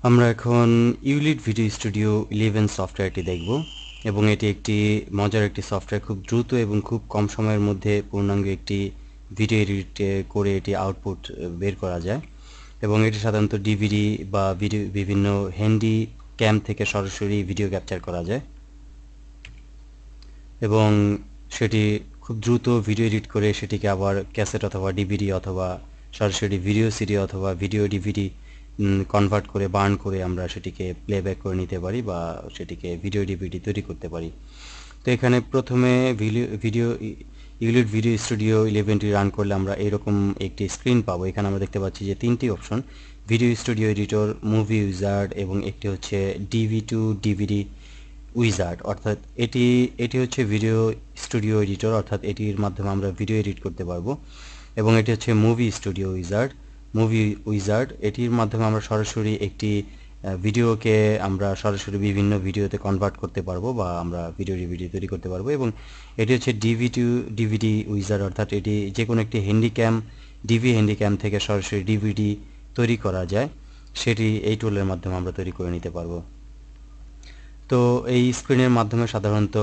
আমরা এখন ইউলিট video studio 11 সফটওয়্যারটি দেখব এবং এটি একটি মজার একটি সফটওয়্যার। খুব দ্রুত এবং খুব কম সময়ের মধ্যে পূর্ণাঙ্গ একটি ভিডিও এডিট করে এটি আউটপুট বের করা যায় এবং এটি সাধারণত ডিভিডি বা বিভিন্ন হ্যান্ডি ক্যাম থেকে সরাসরি ভিডিও ক্যাপচার করা যায় এবং সেটি খুব দ্রুত ভিডিও এডিট করে সেটিকে আবার ক্যাসেট অথবা ডিভিডি অথবা সরাসরি ভিডিও সিডি অথবা ভিডিও ডিভিডি কনভার্ট করে বার্ন করে আমরা সেটিকে প্লেব্যাক করে নিতে পারি বা সেটিকে ভিডিও ডিভিডি তৈরি করতে পারি। তো এখানে প্রথমে ভিডিও ইউলিট ভিডিও স্টুডিও 11টি রান করলে আমরা এরকম একটি স্ক্রিন পাবো। এখানে আমরা দেখতে পাচ্ছি যে তিনটি option, video studio editor, movie wizard এবং একটি হচ্ছে ডিভি টু ডিভিডি উইজার্ড। অর্থাৎ এটি হচ্ছে ভিডিও স্টুডিও এডিটর, অর্থাৎ এটির মাধ্যমে আমরা ভিডিও এডিট করতে পারবো। এবং এটি হচ্ছে মুভি স্টুডিও উইজার্ড, এটির মাধ্যমে আমরা সরাসরি একটি ভিডিওকে আমরা সরাসরি বিভিন্ন ভিডিওতে কনভার্ট করতে পারবো বা আমরা ভিডিও ডিভিডি তৈরি করতে পারবো। এবং এটি হচ্ছে ডিভি টু ডিভিডি উইজার্ড, অর্থাৎ এটি যে কোনো একটি হ্যান্ডিক্যাম থেকে সরাসরি ডিভিডি তৈরি করা যায়, সেটি এই টুলের মাধ্যমে আমরা তৈরি করে নিতে পারবো। তো এই স্ক্রিনের মাধ্যমে সাধারণত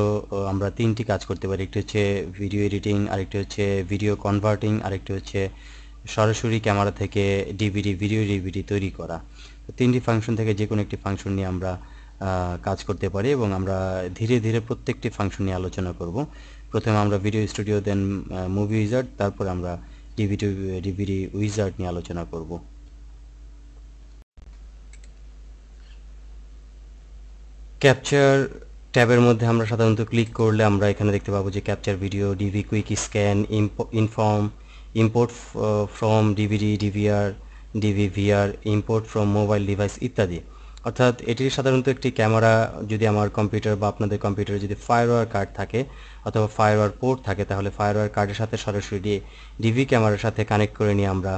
আমরা তিনটি কাজ করতে পারি। একটি হচ্ছে ভিডিও এডিটিং, আরেকটি হচ্ছে ভিডিও কনভার্টিং, আরেকটি হচ্ছে সরাসরি ক্যামেরা থেকে ভিডিও ডিভিডি তৈরি করা। তো তিনটি ফাংশন থেকে যে কোনো একটি ফাংশন নিয়ে আমরা কাজ করতে পারি এবং আমরা ধীরে ধীরে প্রত্যেকটি ফাংশন নিয়ে আলোচনা করব। প্রথমে আমরা ভিডিও স্টুডিও, দেন মুভি উইজার্ড, তারপর আমরা ডিভিডি উইজার্ড নিয়ে আলোচনা করব। ক্যাপচার ট্যাবের মধ্যে আমরা সাধারণত ক্লিক করলে আমরা এখানে দেখতে পাবো যে capture video, DV quick scan, import from DVD, DVVR, import from mobile device ইত্যাদি। অর্থাৎ এটি সাধারণত একটি ক্যামেরা, যদি আমার কম্পিউটার বা আপনাদের কম্পিউটারে যদি ফায়ারওয়ার কার্ড থাকে অথবা ফায়ারওয়ার পোর্ট থাকে, তাহলে ফায়ারওয়ার কার্ডের সাথে সরাসরি ডিভি ক্যামেরার সাথে কানেক্ট করে নিয়ে আমরা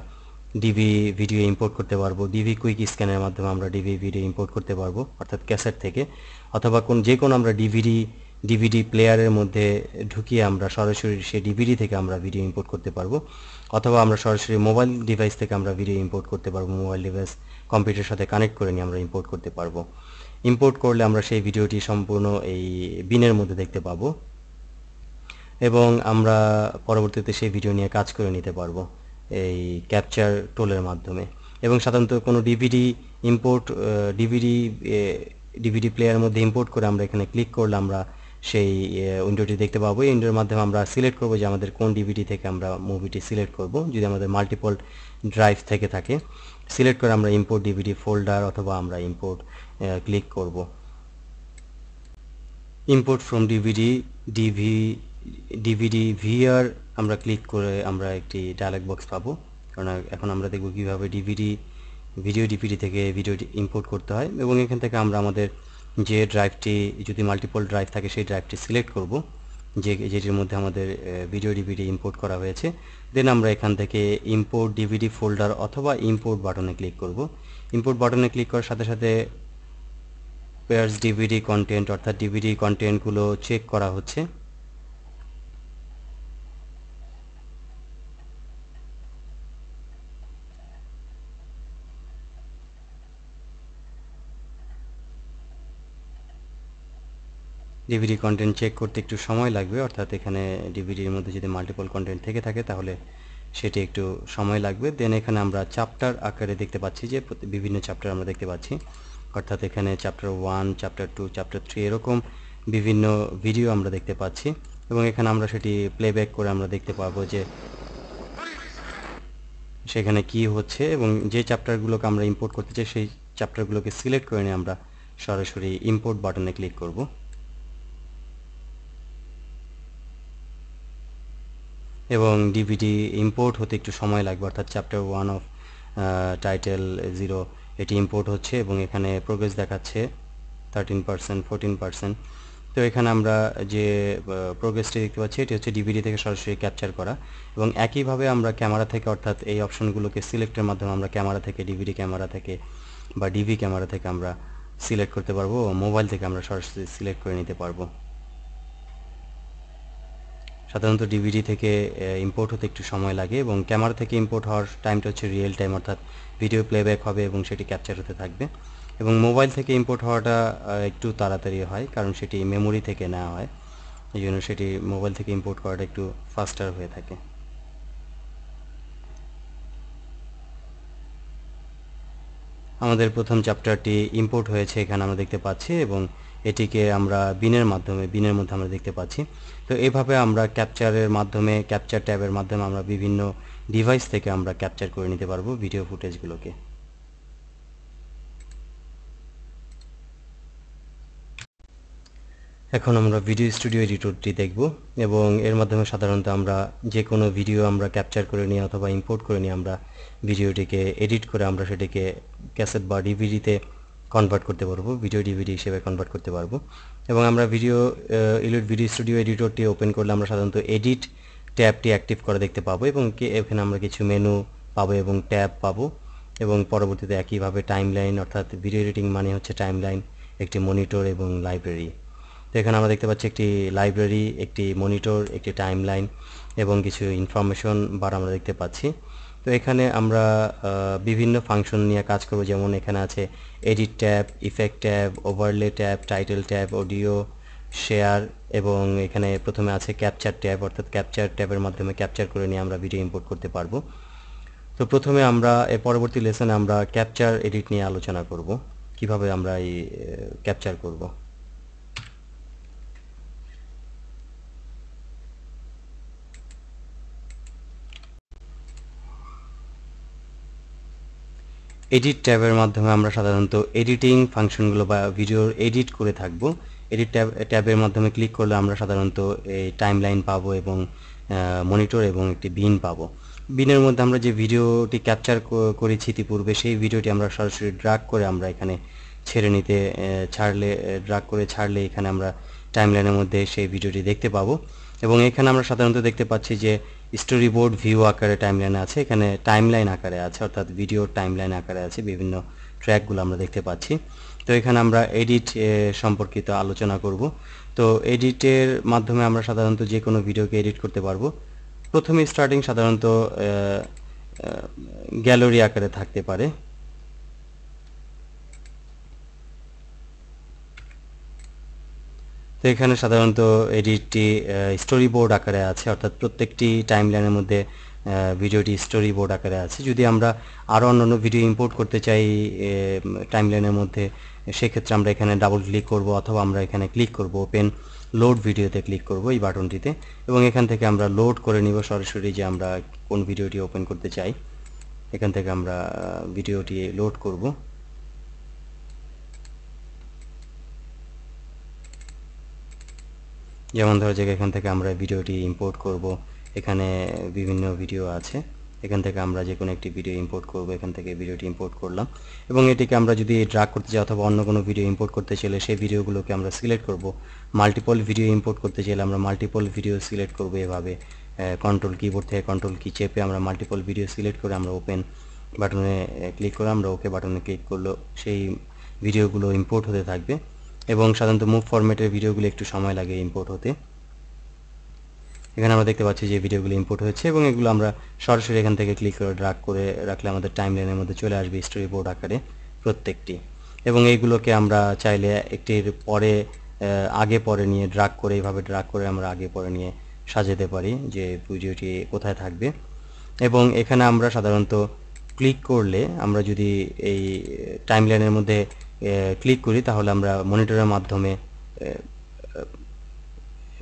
ডিভি ভিডিও ইম্পোর্ট করতে পারবো। ডিভি কুইক স্ক্যানের মাধ্যমে আমরা ডিভি ভিডিও ইম্পোর্ট করতে পারবো, অর্থাৎ ক্যাসেট থেকে, অথবা যে কোনো আমরা ডিভিডি প্লেয়ারের মধ্যে ঢুকিয়ে আমরা সরাসরি সেই ডিভিডি থেকে আমরা ভিডিও ইম্পোর্ট করতে পারবো, অথবা আমরা সরাসরি মোবাইল ডিভাইস থেকে আমরা ভিডিও ইম্পোর্ট করতে পারবো। মোবাইল ডিভাইস কম্পিউটারের সাথে কানেক্ট করে নিয়ে আমরা ইম্পোর্ট করতে পারবো। ইম্পোর্ট করলে আমরা সেই ভিডিওটি সম্পূর্ণ এই বিনের মধ্যে দেখতে পাবো এবং আমরা পরবর্তীতে সেই ভিডিও নিয়ে কাজ করে নিতে পারবো এই ক্যাপচার টুলের মাধ্যমে। এবং সাধারণত কোনো ডিভিডি প্লেয়ারের মধ্যে ইম্পোর্ট করে আমরা এখানে ক্লিক করলে আমরা সেই উইন্ডোটি দেখতে পাবো। এই উইন্ডোর মাধ্যমে আমরা সিলেক্ট করবো যে আমাদের কোন ডিভিডি থেকে আমরা মুভিটি সিলেক্ট করব। যদি আমাদের মাল্টিপল ড্রাইভ থেকে থাকে, সিলেক্ট করে আমরা ইম্পোর্ট ডিভিডি ফোল্ডার অথবা আমরা ইম্পোর্ট ক্লিক করব। ইম্পোর্ট ফ্রম ডিভিডি ভিআর আমরা ক্লিক করে আমরা একটি ডায়ালগ বক্স পাবো, কারণ এখন আমরা দেখব কিভাবে ভিডিও ডিভিডি থেকে ভিডিওটি ইম্পোর্ট করতে হয়। এবং এখান থেকে আমরা আমাদের যে ড্রাইভটি, যদি মাল্টিপল ড্রাইভ থাকে সেই ড্রাইভটি সিলেক্ট করব যেটির মধ্যে আমাদের ভিডিও ডিভিডি ইম্পোর্ট করা হয়েছে। দেন আমরা এখান থেকে ইম্পোর্ট ডিভিডি ফোল্ডার অথবা ইম্পোর্ট বাটনে ক্লিক করব। ইম্পোর্ট বাটনে ক্লিক করার সাথে সাথে পেয়ার্স ডিভিডি কন্টেন্ট, অর্থাৎ ডিভিডি কন্টেন্টগুলো চেক করা হচ্ছে। ডিভিডি কন্টেন্ট চেক করতে একটু সময় লাগবে, অর্থাৎ এখানে ডিভিডির মধ্যে যদি মাল্টিপল কন্টেন্ট থেকে থাকে তাহলে সেটি একটু সময় লাগবে। দেন এখানে আমরা চ্যাপ্টার আকারে দেখতে পাচ্ছি যে বিভিন্ন চ্যাপ্টার আমরা দেখতে পাচ্ছি, অর্থাৎ এখানে চ্যাপ্টার 1, চ্যাপ্টার 2, চ্যাপ্টার 3 এরকম বিভিন্ন ভিডিও আমরা দেখতে পাচ্ছি। এবং এখানে আমরা সেটি প্লেব্যাক করে আমরা দেখতে পাবো যে সেখানে কি হচ্ছে এবং যে চ্যাপ্টারগুলোকে আমরা ইম্পোর্ট করতে চাই সেই চ্যাপ্টারগুলোকে সিলেক্ট করে নিয়ে আমরা সরাসরি ইম্পোর্ট বাটনে ক্লিক করব। এবং ডিভিডি ইম্পোর্ট হতে একটু সময় লাগবে, অর্থাৎ চ্যাপ্টার 1 অফ টাইটেল 0 এটি ইম্পোর্ট হচ্ছে এবং এখানে প্রোগ্রেস দেখাচ্ছে 13%, 14%। তো এখানে আমরা যে প্রোগ্রেসটি দেখতে পাচ্ছি এটি হচ্ছে ডিভিডি থেকে সরাসরি ক্যাপচার করা। এবং একইভাবে আমরা ক্যামেরা থেকে, অর্থাৎ এই অপশনগুলোকে সিলেক্টের মাধ্যমে আমরা ক্যামেরা থেকে, ডিভিডি ক্যামেরা থেকে বা ডিভি ক্যামেরা থেকে আমরা সিলেক্ট করতে পারবো, মোবাইল থেকে আমরা সরাসরি সিলেক্ট করে নিতে পারবো। সাধারণত ডিভিডি থেকে ইম্পোর্ট হতে একটু সময় লাগে এবং ক্যামেরা থেকে ইম্পোর্ট হওয়ার টাইমটা হচ্ছে রিয়েল টাইম, অর্থাৎ ভিডিও প্লেব্যাক হবে এবং সেটি ক্যাপচার হতে থাকবে। এবং মোবাইল থেকে ইম্পোর্ট হওয়াটা একটু তাড়াতাড়ি হয়, কারণ সেটি মেমোরি থেকে নেওয়া হয়, এই জন্য সেটি মোবাইল থেকে ইম্পোর্ট করাটা একটু ফাস্টার হয়ে থাকে। আমাদের প্রথম চ্যাপ্টারটি ইম্পোর্ট হয়েছে এখানে আমরা দেখতে পাচ্ছি, এবং এটিকে আমরা বিনের মধ্যে আমরা দেখতে পাচ্ছি। তো এইভাবে আমরা ক্যাপচারের মাধ্যমে, ক্যাপচার ট্যাবের মাধ্যমে আমরা বিভিন্ন ডিভাইস থেকে আমরা ক্যাপচার করে নিতে পারবো ভিডিও ফুটেজগুলোকে। এখন আমরা ভিডিও স্টুডিও এডিটরটি দেখব, এবং এর মাধ্যমে সাধারণত আমরা যে কোনো ভিডিও আমরা ক্যাপচার করে নিয়ে অথবা ইম্পোর্ট করে নিয়ে আমরা ভিডিওটিকে এডিট করে আমরা সেটিকে ক্যাসেট বা ডিভিডিতে কনভার্ট করতে পারবো, ভিডিও ডিভিডি হিসেবে কনভার্ট করতে পারবো। এবং আমরা ভিডিও স্টুডিও এডিটরটি ওপেন করলে আমরা সাধারণত এডিট ট্যাবটি অ্যাক্টিভ করে দেখতে পাবো, এবং এখানে আমরা কিছু মেনু পাবো এবং ট্যাব পাবো, এবং পরবর্তীতে একইভাবে টাইমলাইন, অর্থাৎ ভিডিও এডিটিং মানে হচ্ছে টাইমলাইন, একটি মনিটর এবং লাইব্রেরি। তো এখানে আমরা দেখতে পাচ্ছি একটি লাইব্রেরি, একটি মনিটর, একটি টাইমলাইন এবং কিছু ইনফরমেশন বার আমরা দেখতে পাচ্ছি। তো এখানে আমরা বিভিন্ন ফাংশন নিয়ে কাজ করব, যেমন এখানে আছে edit tab, effect tab, overlay tab, title tab, audio share, এবং এখানে প্রথমে আছে ক্যাপচার ট্যাব, অর্থাৎ ক্যাপচার ট্যাবের মাধ্যমে ক্যাপচার করে নিয়ে আমরা ভিডিও ইম্পোর্ট করতে পারবো। তো প্রথমে আমরা এর পরবর্তী লেসনে আমরা ক্যাপচার এডিট নিয়ে আলোচনা করব, কিভাবে আমরা এই ক্যাপচার করব। এডিট ট্যাবের মাধ্যমে আমরা সাধারণত এডিটিং ফাংশনগুলো বা ভিডিওর এডিট করে থাকব। এডিট ট্যাবের মাধ্যমে ক্লিক করলে আমরা সাধারণত এই টাইমলাইন পাবো এবং মনিটর এবং একটি বিন পাবো। বিনের মধ্যে আমরা যে ভিডিওটি ক্যাপচার করেছি ইতিপূর্বে, সেই ভিডিওটি আমরা সরাসরি ড্রাগ করে আমরা এখানে ছেড়ে নিতে ড্রাগ করে ছাড়লে এখানে আমরা টাইমলাইনের মধ্যে সেই ভিডিওটি দেখতে পাবো। এবং এখানে আমরা সাধারণত দেখতে পাচ্ছি যে স্টোরি বোর্ড ভিউ আকারে টাইমলাইন আছে, এখানে টাইমলাইন আকারে আছে, অর্থাৎ ভিডিওর টাইমলাইন আকারে আছে, বিভিন্ন ট্র্যাকগুলো আমরা দেখতে পাচ্ছি। তো এখানে আমরা এডিট সম্পর্কিত আলোচনা করব। তো এডিটের মাধ্যমে আমরা সাধারণত যে কোনো ভিডিওকে এডিট করতে পারবো। প্রথমে স্টার্টিং সাধারণত গ্যালারি আকারে থাকতে পারে। তো এখানে সাধারণত এডিটটি স্টোরি বোর্ড আকারে আছে, অর্থাৎ প্রত্যেকটি টাইমলাইনের মধ্যে ভিডিওটি স্টোরি বোর্ড আকারে আছে। যদি আমরা আরও অন্যান্য ভিডিও ইম্পোর্ট করতে চাই টাইমলাইনের মধ্যে, সেক্ষেত্রে আমরা এখানে ডাবল ক্লিক করব, অথবা আমরা এখানে ক্লিক করব ওপেন লোড ভিডিওতে ক্লিক করব এই বাটনটিতে, এবং এখান থেকে আমরা লোড করে নিব সরাসরি যে আমরা কোন ভিডিওটি ওপেন করতে চাই। এখান থেকে আমরা ভিডিওটি লোড করব। যেমন ধরো যে এখান থেকে আমরা ভিডিওটি ইম্পোর্ট করব, এখানে বিভিন্ন ভিডিও আছে, এখান থেকে আমরা যে কোনো একটি ভিডিও ইম্পোর্ট করব, এখান থেকে ভিডিওটি ইম্পোর্ট করলাম, এবং এটিকে আমরা যদি ড্র্যাগ করতে চাই অথবা অন্য কোনো ভিডিও ইম্পোর্ট করতে চাইলে সেই ভিডিওগুলোকে আমরা সিলেক্ট করব। মাল্টিপল ভিডিও ইম্পোর্ট করতে চাইলে আমরা মাল্টিপল ভিডিও সিলেক্ট করব, এভাবে কন্ট্রোল কিবোর্ড থেকে কন্ট্রোল কি চেপে আমরা মাল্টিপল ভিডিও সিলেক্ট করে আমরা ওপেন বাটনে ক্লিক করে আমরা ওকে বাটনে ক্লিক করলে সেই ভিডিওগুলো ইম্পোর্ট হতে থাকবে। এবং সাধারণত মুভ ফরম্যাটের ভিডিওগুলো একটু সময় লাগে ইম্পোর্ট হতে। এখানে আমরা দেখতে পাচ্ছি যে ভিডিওগুলো ইম্পোর্ট হয়েছে, এবং এগুলো আমরা সরাসরি এখান থেকে ক্লিক করে ড্র্যাগ করে রাখলে আমাদের টাইমলাইনের মধ্যে চলে আসবে স্টোরি বোর্ড আকারে প্রত্যেকটি। এবং এইগুলোকে আমরা চাইলে একটির পরে আগে পরে নিয়ে ড্র্যাগ করে, এইভাবে ড্র্যাগ করে আমরা আগে পরে নিয়ে সাজাতে পারি যে ভিডিওটি কোথায় থাকবে। এবং এখানে আমরা সাধারণত ক্লিক করলে, আমরা যদি এই টাইমলাইনের মধ্যে ক্লিক করি, তাহলে আমরা মনিটরের মাধ্যমে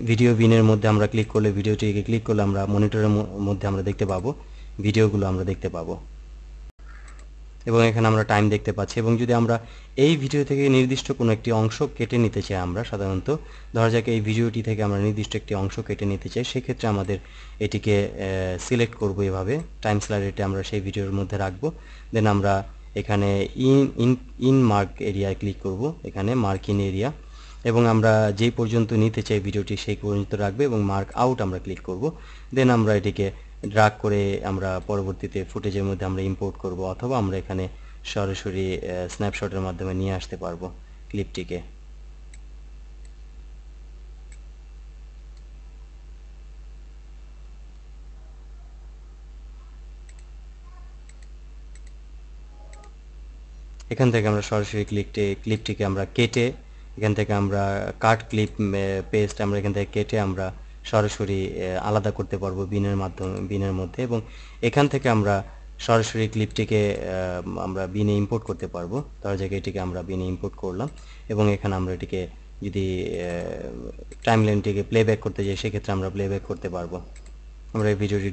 ভিডিও বিনের মধ্যে আমরা ক্লিক করলে, ভিডিওটিকে ক্লিক করলে আমরা মনিটরের মধ্যে আমরা দেখতে পাবো, ভিডিওগুলো আমরা দেখতে পাবো, এবং এখানে আমরা টাইম দেখতে পাচ্ছি। এবং যদি আমরা এই ভিডিও থেকে নির্দিষ্ট কোনো একটি অংশ কেটে নিতে চাই, আমরা সাধারণত ধরা যাক এই ভিডিওটি থেকে আমরা নির্দিষ্ট একটি অংশ কেটে নিতে চাই, সেক্ষেত্রে আমাদের এটিকে সিলেক্ট করব, এভাবে টাইম স্লাইডারটি আমরা সেই ভিডিওর মধ্যে রাখবো। দেন আমরা এখানে ইন মার্ক এরিয়ায় ক্লিক করব, এখানে মার্ক ইন এরিয়া, এবং আমরা যেই পর্যন্ত নিতে চাই ভিডিওটি সেই পর্যন্ত রাখবে, এবং মার্ক আউট আমরা ক্লিক করব। দেন আমরা এটিকে ড্র্যাগ করে আমরা পরবর্তীতে ফুটেজের মধ্যে আমরা ইম্পোর্ট করব, অথবা আমরা এখানে সরাসরি স্ন্যাপশটের মাধ্যমে নিয়ে আসতে পারবো ক্লিপটিকে। এখান থেকে আমরা সরাসরি ক্লিপটিকে আমরা কেটে এখান থেকে আমরা কাট ক্লিপ পেস্ট আমরা এখান থেকে কেটে আমরা সরাসরি আলাদা করতে পারবো বিনের মধ্যে, এবং এখান থেকে আমরা সরাসরি ক্লিপটিকে আমরা বিনে ইম্পোর্ট করতে পারবো। তার জায়গায় এটিকে আমরা বিনে ইম্পোর্ট করলাম এবং এখানে আমরা এটিকে যদি টাইমলাইনটিকে প্লেব্যাক করতে যাই সেক্ষেত্রে আমরা প্লেব্যাক করতে পারবো। আমরা এই ভিডিওটি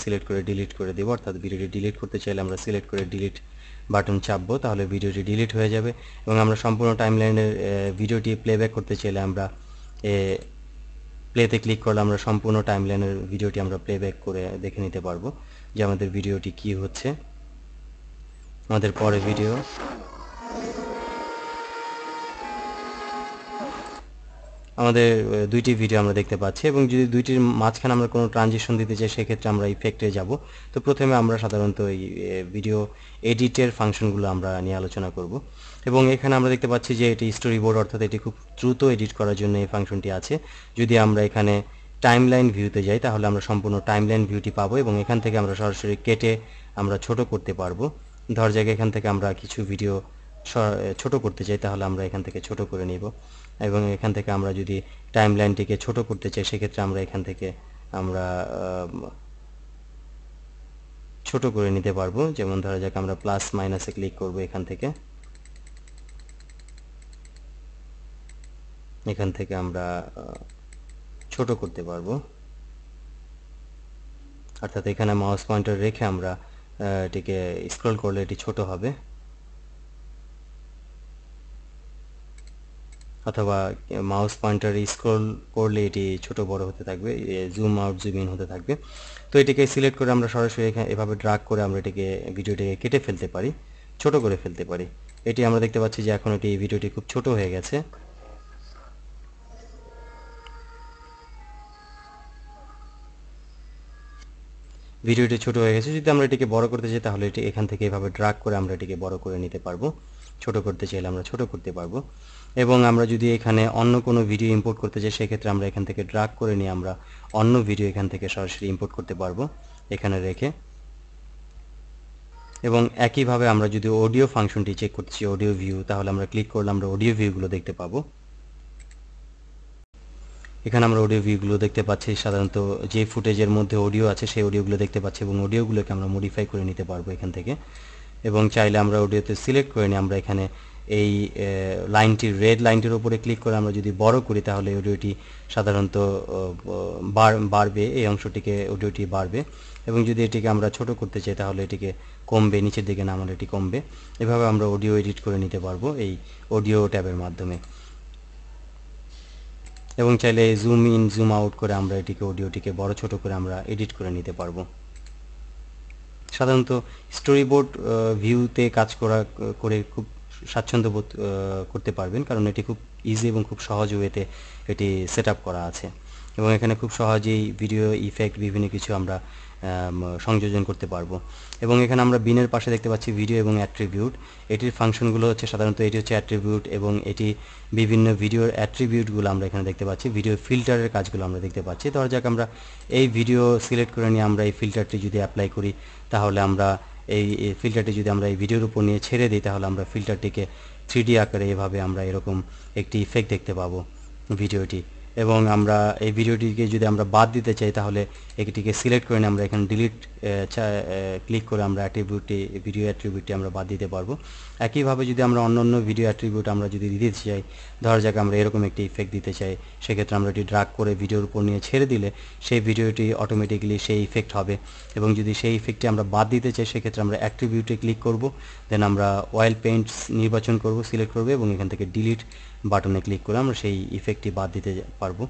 সিলেক্ট করে ডিলিট করে দেবো, অর্থাৎ ভিডিওটি ডিলিট করতে চাইলে আমরা সিলেক্ট করে ডিলিট বাটন চাপবো, তাহলে ভিডিওটি ডিলিট হয়ে যাবে। এবং আমরা সম্পূর্ণ টাইমলাইনের ভিডিওটি প্লেব্যাক করতে চাইলে আমরা প্লেতে ক্লিক করলে আমরা সম্পূর্ণ টাইমলাইনের ভিডিওটি আমরা প্লেব্যাক করে দেখে নিতে পারবো যে আমাদের ভিডিওটি কি হচ্ছে। আমাদের পরে ভিডিও আমাদের দুইটি ভিডিও আমরা দেখতে পাচ্ছি, এবং যদি দুইটির মাঝখানে আমরা কোনো ট্রানজিশন দিতে চাই সেক্ষেত্রে আমরা ইফেক্টে যাব। তো প্রথমে আমরা সাধারণত এই ভিডিও এডিটের ফাংশনগুলো আমরা নিয়ে আলোচনা করব। এবং এখানে আমরা দেখতে পাচ্ছি যে এটি স্টোরি বোর্ড, অর্থাৎ এটি খুব দ্রুত এডিট করার জন্য এই ফাংশনটি আছে। যদি আমরা এখানে টাইমলাইন ভিউতে যাই তাহলে আমরা সম্পূর্ণ টাইমলাইন ভিউটি পাবো, এবং এখান থেকে আমরা সরাসরি কেটে আমরা ছোট করতে পারবো। ধর জায়গায় এখান থেকে আমরা কিছু ভিডিও ছোট করতে চাই তাহলে আমরা এখান থেকে ছোট করে নিব, এবং এখান থেকে আমরা যদি টাইমলাইনটিকে ছোট করতে চাই সেক্ষেত্রে আমরা এখান থেকে আমরা ছোট করে নিতে পারবো। যেমন ধরা যাক আমরা প্লাস মাইনাসে ক্লিক করব, এখান থেকে আমরা ছোট করতে পারবো, অর্থাৎ এখানে মাউস পয়েন্টার রেখে আমরা এটিকে স্ক্রল করলে এটি ছোট হবে, অথবা মাউস পয়েন্টার স্ক্রল করলে এটি ছোট বড় হতে থাকবে, জুম আউট জুম ইন হতে থাকবে। তো এটিকে সিলেক্ট করে আমরা সরাসরি এখানে এভাবে ড্র্যাগ করে আমরা ভিডিওটিকে কেটে ফেলতে পারি, ছোট করে ফেলতে পারি। এটি আমরা দেখতে পাচ্ছি যে এখন ভিডিওটি খুব ছোট হয়ে গেছে। ভিডিওটি ছোট হয়ে গেছে। যদি আমরা এটিকে বড় করতে চাই তাহলে এটি এখান থেকে এভাবে ড্র্যাগ করে আমরা এটিকে বড় করে নিতে পারবো, ছোট করতে চাইলে আমরা ছোট করতে পারবো। এবং আমরা যদি এখানে অন্য কোনো ভিডিও ইম্পোর্ট করতে চাই সেক্ষেত্রে আমরা এখান থেকে ড্র্যাগ করে নিয়ে আমরা অন্য ভিডিও এখান থেকে সরাসরি ইম্পোর্ট করতে পারবো এখানে রেখে। এবং একইভাবে আমরা যদি অডিও ফাংশনটি চেক করছি, অডিও ভিউ, তাহলে আমরা ক্লিক করলে আমরা অডিও ভিউগুলো দেখতে পাবো। এখানে আমরা অডিও ভিউগুলো দেখতে পাচ্ছি, সাধারণত যে ফুটেজের মধ্যে অডিও আছে সেই অডিওগুলো দেখতে পাচ্ছি, এবং অডিওগুলোকে আমরা মডিফাই করে নিতে পারবো এখান থেকে। এবং চাইলে আমরা অডিওতে সিলেক্ট করে নিই, আমরা এখানে এই লাইনটির রেড লাইনটির উপরে ক্লিক করে আমরা যদি বড় করি তাহলে অডিওটি সাধারণত বাড়বে, এই অডিওটি বাড়বে। এবং যদি এটিকে আমরা ছোট করতে চাই তাহলে এটিকে কমবে, নিচের দিকে নামালে এটি কমবে। এভাবে আমরা অডিও এডিট করে নিতে পারবো এই অডিও ট্যাবের মাধ্যমে। এবং চাইলে জুম ইন জুম আউট করে আমরা অডিওটিকে বড় ছোট করে আমরা এডিট করে নিতে পারবো। সাধারণত স্টোরি বোর্ড ভিউতে কাজ করে খুব স্বাচ্ছন্দ্য বোধ করতে পারবেন, কারণ এটি খুব ইজি এবং খুব সহজ ওয়েতে এটি সেট আপ করা আছে। এবং এখানে খুব সহজেই ভিডিও ইফেক্ট বিভিন্ন কিছু আমরা সংযোজন করতে পারবো। এবং এখানে আমরা বিনের পাশে দেখতে পাচ্ছি ভিডিও এবং অ্যাট্রিবিউট। এটির ফাংশনগুলো হচ্ছে সাধারণত এটি হচ্ছে অ্যাট্রিবিউট, এবং এটি বিভিন্ন ভিডিওর অ্যাট্রিবিউটগুলো আমরা এখানে দেখতে পাচ্ছি, ভিডিও ফিল্টারের কাজগুলো আমরা দেখতে পাচ্ছি। ধরা যাক আমরা এই ভিডিও সিলেক্ট করে নিয়ে আমরা এই ফিল্টারটি যদি অ্যাপ্লাই করি তাহলে আমরা এই ফিল্টারটি যদি আমরা এই ভিডিওর উপর নিয়ে ছেড়ে দিই তাহলে আমরা ফিল্টারটিকে 3D আকারে এভাবে আমরা এরকম একটি ইফেক্ট দেখতে পাবো ভিডিওটি। এবং আমরা এই ভিডিওটিকে যদি আমরা বাদ দিতে চাই তাহলে এটিকে সিলেক্ট করে নিয়ে আমরা এখানে ডিলিট ক্লিক করে আমরা ভিডিও অ্যাট্রিবিউটটি আমরা বাদ দিতে পারবো। একইভাবে যদি আমরা অন্য ভিডিও অ্যাট্রিবিউট আমরা যদি দিতে চাই, ধরা যাক আমরা এরকম একটি ইফেক্ট দিতে চাই, সেক্ষেত্রে আমরা এটি ড্র্যাগ করে ভিডিওর উপর নিয়ে ছেড়ে দিলে সেই ভিডিওটি অটোমেটিক্যালি সেই ইফেক্ট হবে। এবং যদি সেই ইফেক্টটি আমরা বাদ দিতে চাই সেক্ষেত্রে আমরা অ্যাট্রিবিউটে ক্লিক করব, দেন আমরা অয়েল পেইন্টস নির্বাচন করব, সিলেক্ট করব, এবং এখান থেকে ডিলিট বাটনে ক্লিক করে আমরা সেই ইফেক্টটি বাদ দিতে পারবো।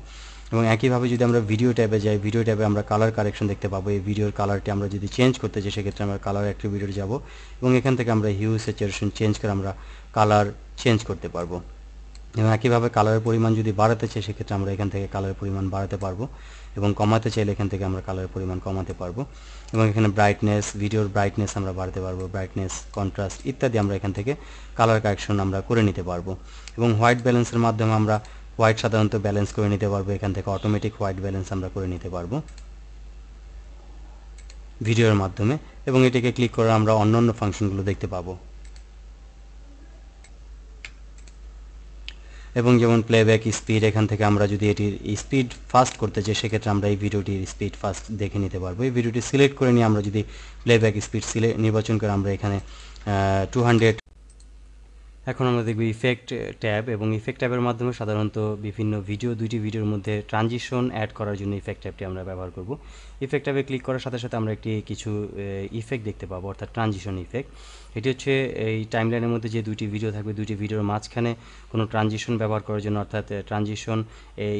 এবং একইভাবে যদি আমরা ভিডিও ট্যাবে যাই, ভিডিও ট্যাবে আমরা কালার কারেকশন দেখতে পাবো। এই ভিডিওর কালারটি আমরা যদি চেঞ্জ করতে চাই সেক্ষেত্রে আমরা কালার অ্যাট্রিবিউটে যাব, এবং এখান থেকে আমরা হিউ স্যাচুরেশন চেঞ্জ করে আমরা কালার চেঞ্জ করতে পারবো। এবং একইভাবে কালারের পরিমাণ যদি বাড়াতে চাই সেক্ষেত্রে আমরা এখান থেকে কালারের পরিমাণ বাড়াতে পারবো, এবং কমাতে চাইলে এখান থেকে আমরা কালারের পরিমাণ কমাতে পারবো। এবং এখানে ব্রাইটনেস, ভিডিওর ব্রাইটনেস আমরা বাড়াতে পারবো, ব্রাইটনেস, কন্ট্রাস্ট ইত্যাদি আমরা এখান থেকে কালার কারেকশন আমরা করে নিতে পারবো। এবং হোয়াইট ব্যালেন্সের মাধ্যমে আমরা হোয়াইট সাধারণত ব্যালেন্স করে নিতে পারবো, এখান থেকে অটোমেটিক হোয়াইট ব্যালেন্স আমরা করে নিতে পারবো ভিডিওর মাধ্যমে। এবং এটিকে ক্লিক করে আমরা অন্যান্য ফাংশনগুলো দেখতে পাবো। এবং যেমন প্লেব্যাক স্পিড, এখান থেকে আমরা যদি এটির স্পিড ফাস্ট করতে চাই সেক্ষেত্রে আমরা এই ভিডিওটির স্পিড ফাস্ট দেখে নিতে পারবো। এই ভিডিওটি সিলেক্ট করে নিয়ে আমরা যদি প্লেব্যাক স্পিড নির্বাচন করে আমরা এখানে 200। এখন আমরা দেখব ইফেক্ট ট্যাব, এবং ইফেক্ট ট্যাবের মাধ্যমে সাধারণত বিভিন্ন দুইটি ভিডিওর মধ্যে ট্রানজিশন অ্যাড করার জন্য ইফেক্ট ট্যাবটি আমরা ব্যবহার করব। ইফেক্ট ট্যাবে ক্লিক করার সাথে সাথে আমরা কিছু ইফেক্ট দেখতে পাবো, অর্থাৎ ট্রানজিশন ইফেক্ট। এটি হচ্ছে এই টাইমলাইনের মধ্যে যে দুইটি ভিডিও থাকবে, দুইটি ভিডিওর মাঝখানে কোনো ট্রানজিশন ব্যবহার করার জন্য, অর্থাৎ ট্রানজিশন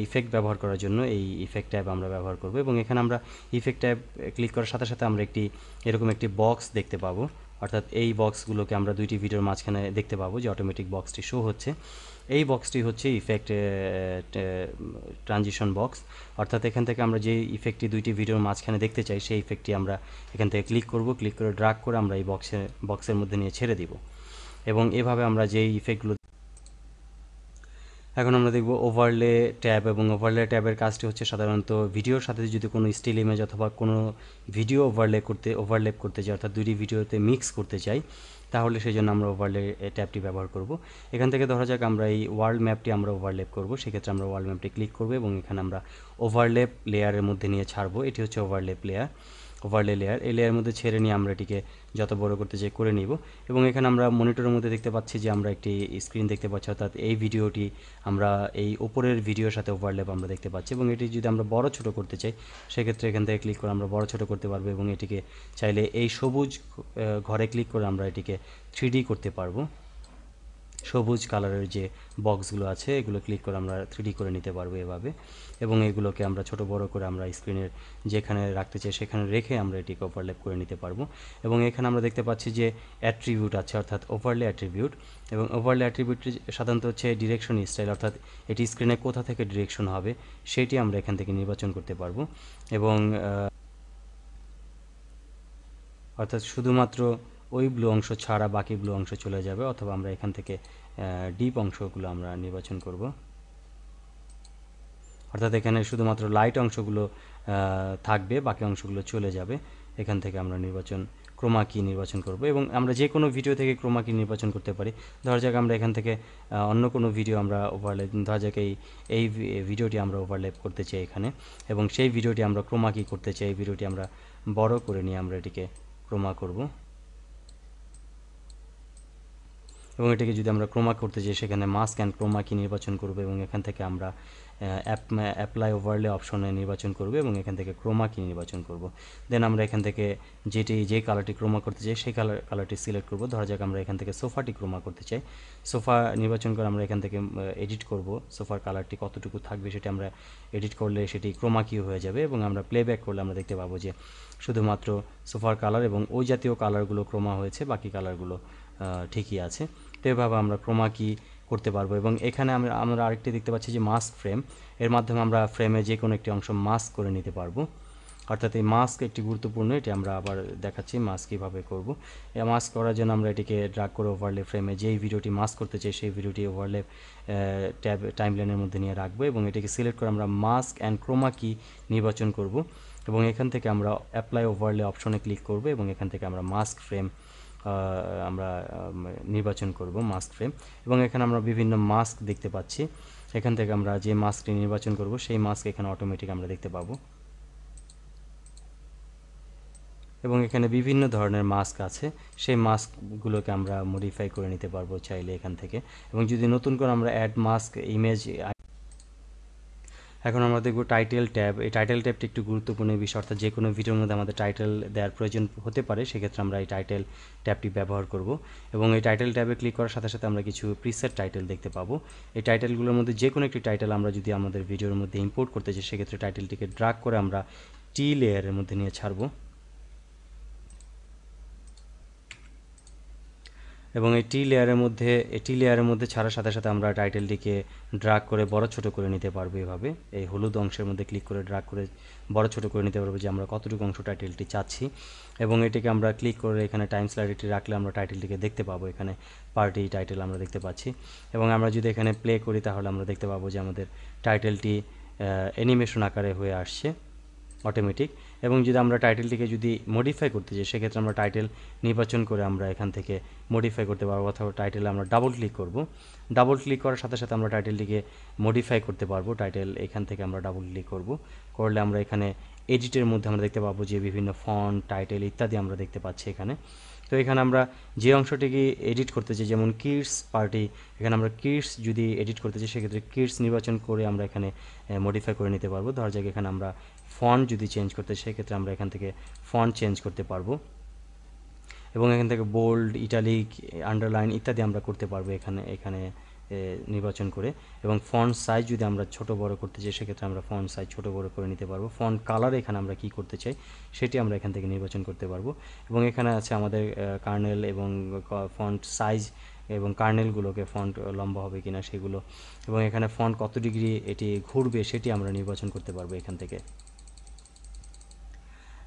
ইফেক্ট ব্যবহার করার জন্য এই ইফেক্ট ট্যাব আমরা ব্যবহার করব। এবং এখানে আমরা ইফেক্ট ট্যাব ক্লিক করার সাথে সাথে আমরা এরকম একটি বক্স দেখতে পাবো, অর্থাৎ এই বক্সগুলোকে আমরা দুইটি ভিডিওর মাঝখানে দেখতে পাবো যে অটোমেটিক বক্সটি শো হচ্ছে। এই বক্সটি হচ্ছে ইফেক্ট ট্রানজিশন বক্স, অর্থাৎ এখান থেকে আমরা যে ইফেক্টটি দুইটি ভিডিওর মাঝখানে দেখতে চাই সেই ইফেক্টটি আমরা এখান থেকে ক্লিক করে ড্র্যাগ করে আমরা এই বক্সের মধ্যে নিয়ে ছেড়ে দিব, এবং এভাবে আমরা যেই ইফেক্টগুলো। এখন আমরা দেখব ওভারলে ট্যাব, এবং ওভারলে ট্যাবের কাজটি হচ্ছে সাধারণত ভিডিওর সাথে যদি কোনো স্টিল ইমেজ অথবা কোনো ভিডিও ওভারলেপ করতে চাই, অর্থাৎ দুটি ভিডিওতে মিক্স করতে চাই, তাহলে সেই জন্য আমরা ওভারলে ট্যাবটি ব্যবহার করব। এখান থেকে ধরা যাক আমরা এই ওয়ার্ল্ড ম্যাপটি আমরা ওভারলেপ করব, সেক্ষেত্রে আমরা ওয়ার্ল্ড ম্যাপটি ক্লিক করব এবং এখানে আমরা ওভারলেপ লেয়ারের মধ্যে নিয়ে ছাড়বো। এটি হচ্ছে ওভারলে লেয়ার। এই লেয়ারের মধ্যে ছেড়ে নিয়ে আমরা এটিকে যত বড় করতে চাই করে নিব। এবং এখানে আমরা মনিটরের মধ্যে দেখতে পাচ্ছি যে আমরা একটি স্ক্রিন দেখতে পাচ্ছি, অর্থাৎ এই ভিডিওটি আমরা এই উপরের ভিডিওর সাথে ওভারল্যাপ আমরা দেখতে পাচ্ছি। এবং এটি যদি আমরা বড় ছোট করতে চাই সেক্ষেত্রে এখান থেকে ক্লিক করে আমরা বড় ছোট করতে পারবো, এবং এটিকে চাইলে এই সবুজ ঘরে ক্লিক করে আমরা এটিকে 3D করতে পারবো। সবুজ কালারের যে বক্সগুলো আছে এগুলো ক্লিক করে আমরা 3D করে নিতে পারবো এভাবে, এবং এগুলোকে আমরা ছোট বড় করে আমরা স্ক্রিনের যেখানে রাখতে চাই সেখানে রেখে আমরা এটিকে ওভারল্যাপ করে নিতে পারবো। এবং এখানে আমরা দেখতে পাচ্ছি যে অ্যাট্রিবিউট আছে, অর্থাৎ ওভারলে অ্যাট্রিবিউট, এবং ওভারলে অ্যাট্রিবিউটটি সাধারণত হচ্ছে ডিরেকশন স্টাইল, অর্থাৎ এটি স্ক্রিনে কোথা থেকে ডিরেকশন হবে সেটি আমরা এখান থেকে নির্বাচন করতে পারবো। এবং অর্থাৎ শুধুমাত্র ওই ব্লু অংশ ছাড়া বাকি ব্লু অংশ চলে যাবে, অথবা আমরা এখান থেকে ডিপ অংশগুলো আমরা নির্বাচন করব, অর্থাৎ এখানে শুধুমাত্র লাইট অংশগুলো থাকবে, বাকি অংশগুলো চলে যাবে। এখান থেকে আমরা ক্রোমা কি নির্বাচন করব, এবং আমরা যে কোনো ভিডিও থেকে ক্রোমা কি নির্বাচন করতে পারি। ধরা যাক আমরা এখান থেকে অন্য কোনো ভিডিও আমরা ধরা যাক এই ভিডিওটি আমরা ওভারল্যাপ করতে চাই এখানে, এবং সেই ভিডিওটি আমরা ক্রোমা কি করতে চাই, এই ভিডিওটি আমরা বড় করে নিয়ে আমরা এটিকে ক্রোমা করব। এবং এটাকে যদি আমরা ক্রোমা করতে চাই সেখানে মাস্ক অ্যান্ড ক্রোমা কি নির্বাচন করব, এবং এখান থেকে আমরা অ্যাপ্লাই ওভারলে অপশনে নির্বাচন করব, এবং এখান থেকে ক্রোমা কি নির্বাচন করব। দেন আমরা এখান থেকে যে কালারটি ক্রোমা করতে চাই সেই কালারটি সিলেক্ট করব। ধরা যাক আমরা এখান থেকে সোফাটি ক্রোমা করতে চাই, সোফা নির্বাচন করে আমরা এখান থেকে এডিট করব, সোফার কালারটি কতটুকু থাকবে সেটি আমরা এডিট করলে সেটি ক্রোমা কি হয়ে যাবে। এবং আমরা প্লেব্যাক করলে আমরা দেখতে পাবো যে শুধুমাত্র সোফার কালার এবং ওই জাতীয় কালারগুলো ক্রোমা হয়েছে, বাকি কালারগুলো ঠিকই আছে। তো এভাবে আমরা ক্রোমা কি করতে পারবো। এবং এখানে আমরা আরেকটি দেখতে পাচ্ছি যে মাস্ক ফ্রেম, এর মাধ্যমে আমরা ফ্রেমে যে কোনো একটি অংশ মাস্ক করে নিতে পারবো, অর্থাৎ এই মাস্ক একটি গুরুত্বপূর্ণ, এটি আমরা আবার দেখাচ্ছি মাস্ক কীভাবে করব। এই মাস্ক করার জন্য আমরা এটিকে ড্র্যাগ করে ওভারলে ফ্রেমে যেই ভিডিওটি মাস্ক করতে চাই সেই ভিডিওটি ওভারলে ট্যাব টাইমলাইনের মধ্যে নিয়ে রাখবো, এবং এটিকে সিলেক্ট করে আমরা মাস্ক অ্যান্ড ক্রোমা কি নির্বাচন করব, এবং এখান থেকে আমরা অ্যাপ্লাই ওভারলে অপশনে ক্লিক করব, এবং এখান থেকে আমরা মাস্ক ফ্রেম আমরা নির্বাচন করব, মাস্ক ফ্রেম। এবং এখানে আমরা বিভিন্ন মাস্ক দেখতে পাচ্ছি, এখান থেকে আমরা যে মাস্কটি নির্বাচন করব সেই মাস্ক এখানে অটোমেটিক আমরা দেখতে পাবো, এবং এখানে বিভিন্ন ধরনের মাস্ক আছে, সেই মাস্কগুলোকে আমরা মডিফাই করে নিতে পারবো চাইলে এখান থেকে। এবং যদি নতুন করে আমরা অ্যাড মাস্ক ইমেজ। এখন আমরা দেখব টাইটেল ট্যাব। এই টাইটেল ট্যাবটি একটু গুরুত্বপূর্ণ বিষয়, অর্থাৎ যে কোনো ভিডিওর মধ্যে আমাদের টাইটেল দেওয়ার প্রয়োজন হতে পারে, সেক্ষেত্রে আমরা এই টাইটেল ট্যাবটি ব্যবহার করব। এবং এই টাইটেল ট্যাবে ক্লিক করার সাথে সাথে আমরা কিছু প্রিসেট টাইটেল দেখতে পাবো। এই টাইটেলগুলোর মধ্যে যে কোনো একটি টাইটেল আমরা যদি আমাদের ভিডিওর মধ্যে ইম্পোর্ট করতে চাই সেক্ষেত্রে টাইটেলটিকে ড্র্যাগ করে আমরা টি লেয়ারের মধ্যে নিয়ে ছাড়বো, এবং এই টি লেয়ারের মধ্যে ছাড়ার সাথে সাথে আমরা টাইটেলটিকে ড্র্যাগ করে বড় ছোট করে নিতে পারবো। এভাবে এই হলুদ অংশের মধ্যে ক্লিক করে ড্র্যাগ করে বড় ছোট করে নিতে পারবো যে আমরা কতটুকু অংশ টাইটেলটি চাচ্ছি। এবং এটিকে আমরা ক্লিক করে এখানে টাইম স্লাইডটি রাখলে আমরা টাইটেলটিকে দেখতে পাবো, এখানে পার্টি টাইটেল আমরা দেখতে পাচ্ছি। এবং আমরা যদি এখানে প্লে করি তাহলে আমরা দেখতে পাবো যে আমাদের টাইটেলটি অ্যানিমেশন আকারে হয়ে আসছে অটোমেটিক। এবং যদি আমরা টাইটেলটিকে যদি মডিফাই করতে চাই সেক্ষেত্রে আমরা টাইটেল নির্বাচন করে আমরা এখান থেকে মডিফাই করতে পারবো, অথবা টাইটেলে আমরা ডাবল ক্লিক করব। ডাবল ক্লিক করার সাথে সাথে আমরা টাইটেলটিকে মডিফাই করতে পারবো। টাইটেল এখান থেকে আমরা ডাবল ক্লিক করব, করলে আমরা এখানে এডিটের মধ্যে আমরা দেখতে পাবো যে বিভিন্ন ফন্ট, টাইটেল ইত্যাদি আমরা দেখতে পাচ্ছি এখানে। তো এখানে আমরা যে অংশটিকে এডিট করতে চাই, যেমন কিডস পার্টি, এখানে আমরা কিডস যদি এডিট করতে চাই সেক্ষেত্রে কিডস নির্বাচন করে আমরা এখানে মডিফাই করে নিতে পারবো। ধরা যাক এখানে আমরা ফন্ট যদি চেঞ্জ করতে চাই সেক্ষেত্রে আমরা এখান থেকে ফন্ট চেঞ্জ করতে পারবো, এবং এখান থেকে বোল্ড, ইটালিক, আন্ডারলাইন ইত্যাদি আমরা করতে পারবো এখানে এখানে নির্বাচন করে। এবং ফন্ট সাইজ যদি আমরা ছোট বড় করতে চাই সেক্ষেত্রে আমরা ফন্ট সাইজ ছোট বড় করে নিতে পারবো। ফন্ট কালার এখানে আমরা কি করতে চাই সেটি আমরা এখান থেকে নির্বাচন করতে পারবো। এবং এখানে আছে আমাদের কার্নেল এবং ফন্ট সাইজ এবং কার্নেলগুলোকে ফন্ট লম্বা হবে কিনা সেগুলো, এবং এখানে ফন্ট কত ডিগ্রি এটি ঘুরবে সেটি আমরা নির্বাচন করতে পারবো এখান থেকে।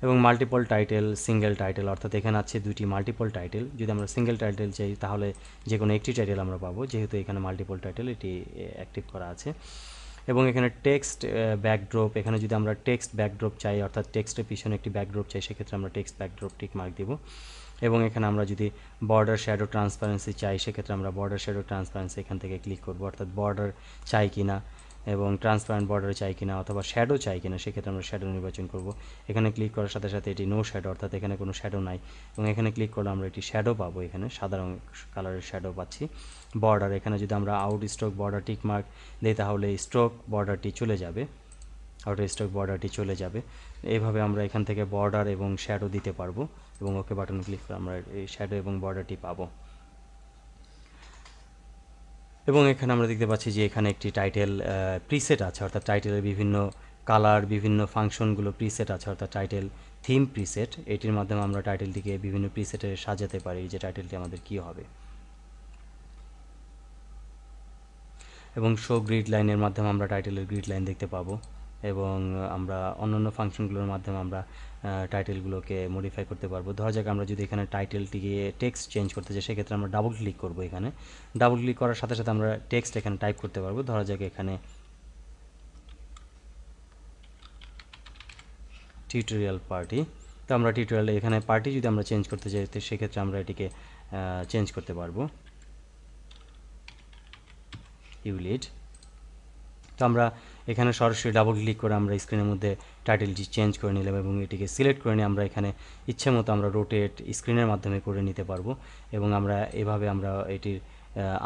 এবং মাল্টিপল টাইটেল, সিঙ্গেল টাইটেল, অর্থাৎ এখানে আছে দুটি মাল্টিপল টাইটেল। যদি আমরা সিঙ্গেল টাইটেল চাই তাহলে যে কোনো একটি টাইটেল আমরা পাবো, যেহেতু এখানে মাল্টিপল টাইটেল এটি অ্যাক্টিভ করা আছে। এবং এখানে টেক্সট ব্যাকড্রপ, এখানে যদি আমরা টেক্সট ব্যাকড্রপ চাই অর্থাৎ টেক্সটের পিছনে একটি ব্যাকড্রপ চাই সেক্ষেত্রে আমরা টেক্সট ব্যাকড্রপ টিক মার্ক দিব। এবং এখানে আমরা যদি বর্ডার শ্যাডো ট্রান্সপারেন্সি চাই সেক্ষেত্রে আমরা বর্ডার শ্যাডো ট্রান্সপারেন্সি এখান থেকে ক্লিক করব, অর্থাৎ বর্ডার চাই কিনা এবং ট্রান্সপারেন্ট বর্ডার চাই কিনা অথবা শ্যাডো চাই কিনা সেক্ষেত্রে আমরা শ্যাডো নির্বাচন করব। এখানে ক্লিক করার সাথে সাথে এটি নো শ্যাডো, অর্থাৎ এখানে কোনো শ্যাডো নাই, এবং এখানে ক্লিক করলে আমরা এটি শ্যাডো পাবো, এখানে সাদা রঙ কালারের শ্যাডো পাচ্ছি। বর্ডার, এখানে যদি আমরা out stroke border tick mark দিই তাহলে স্ট্রোক বর্ডারটি চলে যাবে, আউট স্ট্রোক বর্ডারটি চলে যাবে। এইভাবে আমরা এখান থেকে বর্ডার এবং শ্যাডো দিতে পারবো, এবং ওকে বাটন ক্লিক করে আমরা এই শ্যাডো এবং বর্ডারটি পাবো। এবং এখানে আমরা দেখতে পাচ্ছি যে এখানে একটি টাইটেল প্রিসেট আছে, অর্থাৎ টাইটেলের বিভিন্ন কালার, বিভিন্ন ফাংশনগুলো প্রিসেট আছে, অর্থাৎ টাইটেল থিম প্রিসেট। এটির মাধ্যমে আমরা টাইটেলটিকে বিভিন্ন প্রিসেটে সাজাতে পারি যে টাইটেলটি আমাদের কী হবে। এবং শো গ্রিড লাইনের মাধ্যমে আমরা টাইটেলের গ্রিড লাইন দেখতে পাবো, এবং আমরা অন্যান্য ফাংশনগুলোর মাধ্যমে আমরা টাইটেলগুলোকে মডিফাই করতে পারবো। ধরা যাক আমরা যদি এখানে টাইটেলটিকে টেক্সট চেঞ্জ করতে চাই সেক্ষেত্রে আমরা ডাবল ক্লিক করবো। এখানে ডাবল ক্লিক করার সাথে সাথে আমরা টেক্সট এখানে টাইপ করতে পারবো। ধরা যাক এখানে টিউটোরিয়াল পার্টি, তো আমরা টিউটোরিয়াল এখানে পার্টি যদি আমরা চেঞ্জ করতে চাই তো সেক্ষেত্রে আমরা এটিকে চেঞ্জ করতে পারবো, ইউলিড। তো আমরা এখানে সরাসরি ডাবল ক্লিক করে আমরা স্ক্রিনের মধ্যে টাইটেলটি চেঞ্জ করে নিলাম এবং এটিকে সিলেক্ট করে নিয়ে আমরা এখানে ইচ্ছে মতো আমরা রোটেট স্ক্রিনের মাধ্যমে করে নিতে পারবো। এবং আমরা এভাবে আমরা এটির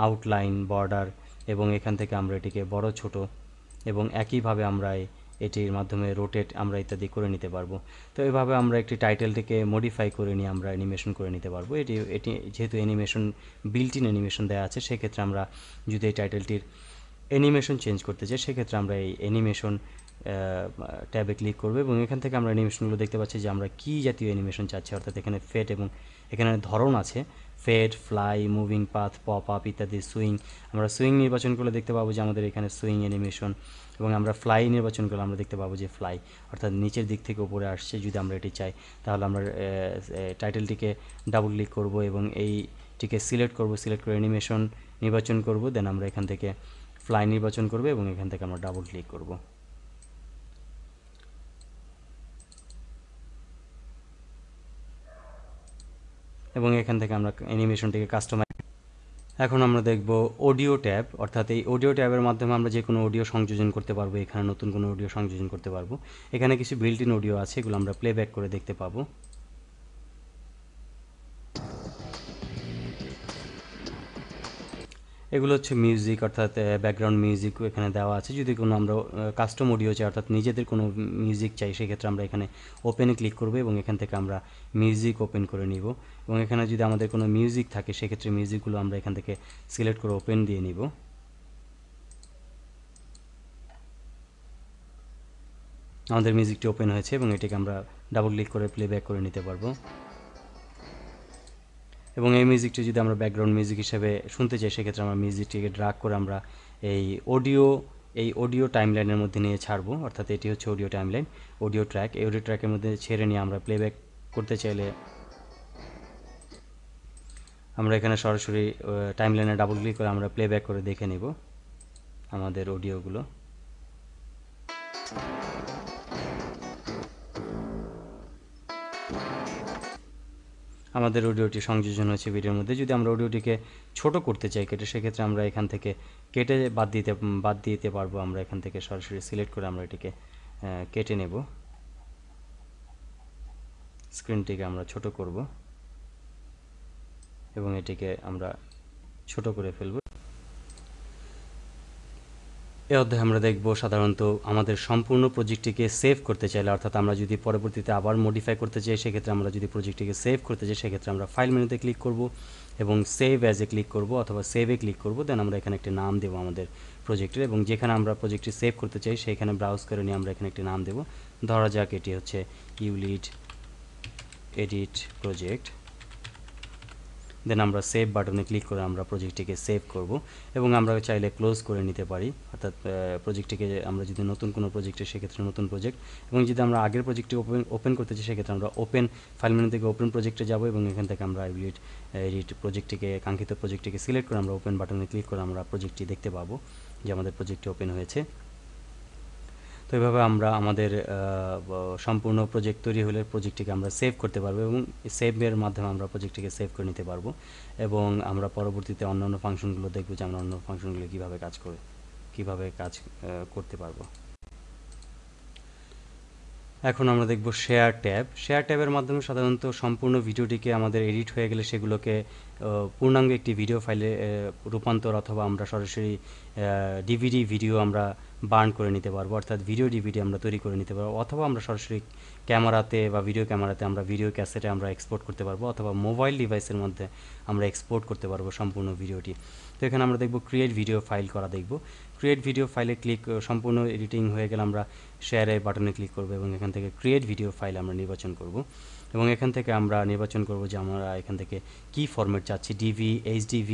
আউটলাইন, বর্ডার এবং এখান থেকে আমরা এটিকে বড় ছোট এবং একইভাবে আমরা এটির মাধ্যমে রোটেট আমরা ইত্যাদি করে নিতে পারবো। তো এভাবে আমরা একটি টাইটেলটিকে মডিফাই করে নিয়ে আমরা অ্যানিমেশন করে নিতে পারবো। এটি যেহেতু অ্যানিমেশন বিল্ট ইন অ্যানিমেশন দেওয়া আছে সেক্ষেত্রে আমরা যদি এই টাইটেলটির অ্যানিমেশন চেঞ্জ করতে চাই সেক্ষেত্রে আমরা এই অ্যানিমেশন ট্যাবে ক্লিক করব, এবং এখান থেকে আমরা অ্যানিমেশনগুলো দেখতে পাচ্ছি যে আমরা কী জাতীয় অ্যানিমেশন চাচ্ছি, অর্থাৎ এখানে ফেড এবং এখানে ধরন আছে fade, fly, moving path, pop up ইত্যাদি। সুইং, আমরা সুইং নির্বাচন করলে দেখতে পাবো যে আমাদের এখানে সুইং অ্যানিমেশন, এবং আমরা ফ্লাই নির্বাচন করলে আমরা দেখতে পাবো যে ফ্লাই, অর্থাৎ নিচের দিক থেকে উপরে আসছে। যদি আমরা এটি চাই তাহলে আমরা টাইটেলটিকে ডাবল ক্লিক করব এবং এইটিকে সিলেক্ট করব, সিলেক্ট করে অ্যানিমেশন নির্বাচন করব, দেন আমরা এখান থেকে ফ্লাই নির্বাচন করব এবং এখান থেকে আমরা ডাবল ক্লিক করব। এবং এখান থেকে আমরা অ্যানিমেশনটিকে কাস্টমাইজ। এখন আমরা দেখব অডিও ট্যাব, অর্থাৎ এই অডিও ট্যাবের মাধ্যমে আমরা যে কোনো অডিও সংযোজন করতে পারবো, এখানে নতুন কোনো অডিও সংযোজন করতে পারবো। এখানে কিছু বিল্ট ইন অডিও আছে, এগুলো আমরা প্লেব্যাক করে দেখতে পাবো। এগুলো হচ্ছে মিউজিক, অর্থাৎ ব্যাকগ্রাউন্ড মিউজিক এখানে দেওয়া আছে। যদি কোনো আমরা কাস্টম অডিও চাই অর্থাৎ নিজেদের কোনো মিউজিক চাই সেক্ষেত্রে আমরা এখানে ওপেনে ক্লিক করব এবং এখান থেকে আমরা মিউজিক ওপেন করে নিব। এবং এখানে যদি আমাদের কোনো মিউজিক থাকে সেক্ষেত্রে মিউজিকগুলো আমরা এখান থেকে সিলেক্ট করে ওপেন দিয়ে নিব। আমাদের মিউজিকটি ওপেন হয়েছে এবং এটিকে আমরা ডাবল ক্লিক করে প্লেব্যাক করে নিতে পারবো। এবং এই মিউজিকটি যদি আমরা ব্যাকগ্রাউন্ড মিউজিক হিসেবে শুনতে চাই সেক্ষেত্রে আমরা মিউজিকটিকে ড্রাগ করে আমরা এই অডিও টাইমলাইনের মধ্যে নিয়ে ছাড়বো, অর্থাৎ এটি হচ্ছে অডিও টাইমলাইন, অডিও ট্র্যাক। এই অডিও ট্র্যাকের মধ্যে ছেড়ে নিয়ে আমরা প্লেব্যাক করতে চাইলে আমরা এখানে সরাসরি টাইমলাইনে ডাবল ক্লিক করে আমরা প্লেব্যাক করে দেখে নিব আমাদের অডিওগুলো। আমাদের অডিওটি সংযোজন হয়েছে ভিডিওর মধ্যে। যদি আমরা অডিওটিকে ছোট করতে চাই কেটে, সেক্ষেত্রে আমরা এখান থেকে কেটে বাদ দিতে পারবো। আমরা এখান থেকে সরাসরি সিলেক্ট করে আমরা এটিকে কেটে নেব, স্ক্রিনটিকে আমরা ছোট করব এবং এটিকে আমরা ছোট করে ফেলব। এই অধ্যায়ে আমরা দেখব সাধারণত আমাদের সম্পূর্ণ প্রজেক্টটিকে সেভ করতে চাইলে, অর্থাৎ আমরা যদি পরবর্তীতে আবার মডিফাই করতে চাই, সেক্ষেত্রে আমরা যদি প্রজেক্টটিকে সেভ করতে চাই, সেক্ষেত্রে আমরা ফাইল মেনুতে ক্লিক করব এবং সেভ অ্যাজ এ ক্লিক করব অথবা সেভে ক্লিক করব। দেন আমরা এখানে একটি নাম দেবো আমাদের প্রজেক্টের, এবং যেখানে আমরা প্রজেক্টটি সেভ করতে চাই সেইখানে ব্রাউজ করে নিয়ে আমরা এখানে একটি নাম দেব। ধরা যাক এটি হচ্ছে ইউলিড এডিট প্রজেক্ট। দেন আমরা সেভ বাটনে ক্লিক করে আমরা প্রজেক্টটিকে সেভ করব এবং আমরা চাইলে ক্লোজ করে নিতে পারি, অর্থাৎ প্রজেক্টটিকে আমরা যদি নতুন কোনো প্রজেক্টে, সেক্ষেত্রে নতুন প্রজেক্ট, এবং যদি আমরা আগের প্রজেক্টটি ওপেন করতে চাই, সেক্ষেত্রে আমরা ওপেন ফাইল মেনু থেকে ওপেন প্রজেক্টে যাব এবং এখান থেকে আমরা এডিট প্রজেক্টটিকে, কাঙ্ক্ষিত প্রজেক্টটিকে সিলেক্ট করে আমরা ওপেন বাটনে ক্লিক করে আমরা প্রজেক্টটি দেখতে পাবো যে আমাদের প্রজেক্টটি ওপেন হয়েছে। তো এইভাবে আমরা আমাদের সম্পূর্ণ প্রজেক্ট তৈরি হলে প্রজেক্টটিকে আমরা সেভ করতে পারবো এবং সেভের মাধ্যমে আমরা প্রজেক্টটিকে সেভ করে নিতে পারবো এবং আমরা পরবর্তীতে অন্যান্য ফাংশনগুলো দেখব যে আমরা অন্য ফাংশনগুলো কীভাবে কাজ করতে পারবো। এখন আমরা দেখব শেয়ার ট্যাব। শেয়ার ট্যাবের মাধ্যমে সাধারণত সম্পূর্ণ ভিডিওটিকে আমাদের এডিট হয়ে গেলে সেগুলোকে পূর্ণাঙ্গ একটি ভিডিও ফাইলে রূপান্তর অথবা আমরা সরাসরি ডিভিডি ভিডিও আমরা বার্ন করে নিতে পারবো, অর্থাৎ ভিডিও ডিভিডি আমরা তৈরি করে নিতে পারবো, অথবা আমরা সরাসরি ক্যামেরাতে বা ভিডিও ক্যামেরাতে আমরা ভিডিও ক্যাসেটে আমরা এক্সপোর্ট করতে পারবো, অথবা মোবাইল ডিভাইসের মধ্যে আমরা এক্সপোর্ট করতে পারবো সম্পূর্ণ ভিডিওটি। তো এখানে আমরা দেখব ক্রিয়েট ভিডিও ফাইল করা দেখব। ক্রিয়েট ভিডিও ফাইলে ক্লিক, সম্পূর্ণ এডিটিং হয়ে গেলে আমরা শেয়ারের বাটনে ক্লিক করব এবং এখান থেকে ক্রিয়েট ভিডিও ফাইল আমরা নির্বাচন করব এবং এখান থেকে আমরা নির্বাচন করব যে আমরা এখান থেকে কি ফরম্যাট চাচ্ছি, ডিভি, এইচডিভি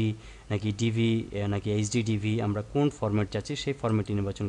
নাকি এইচডি ডিভি, আমরা কোন ফরম্যাট চাচ্ছি সেই ফরম্যাটটি নির্বাচন করব।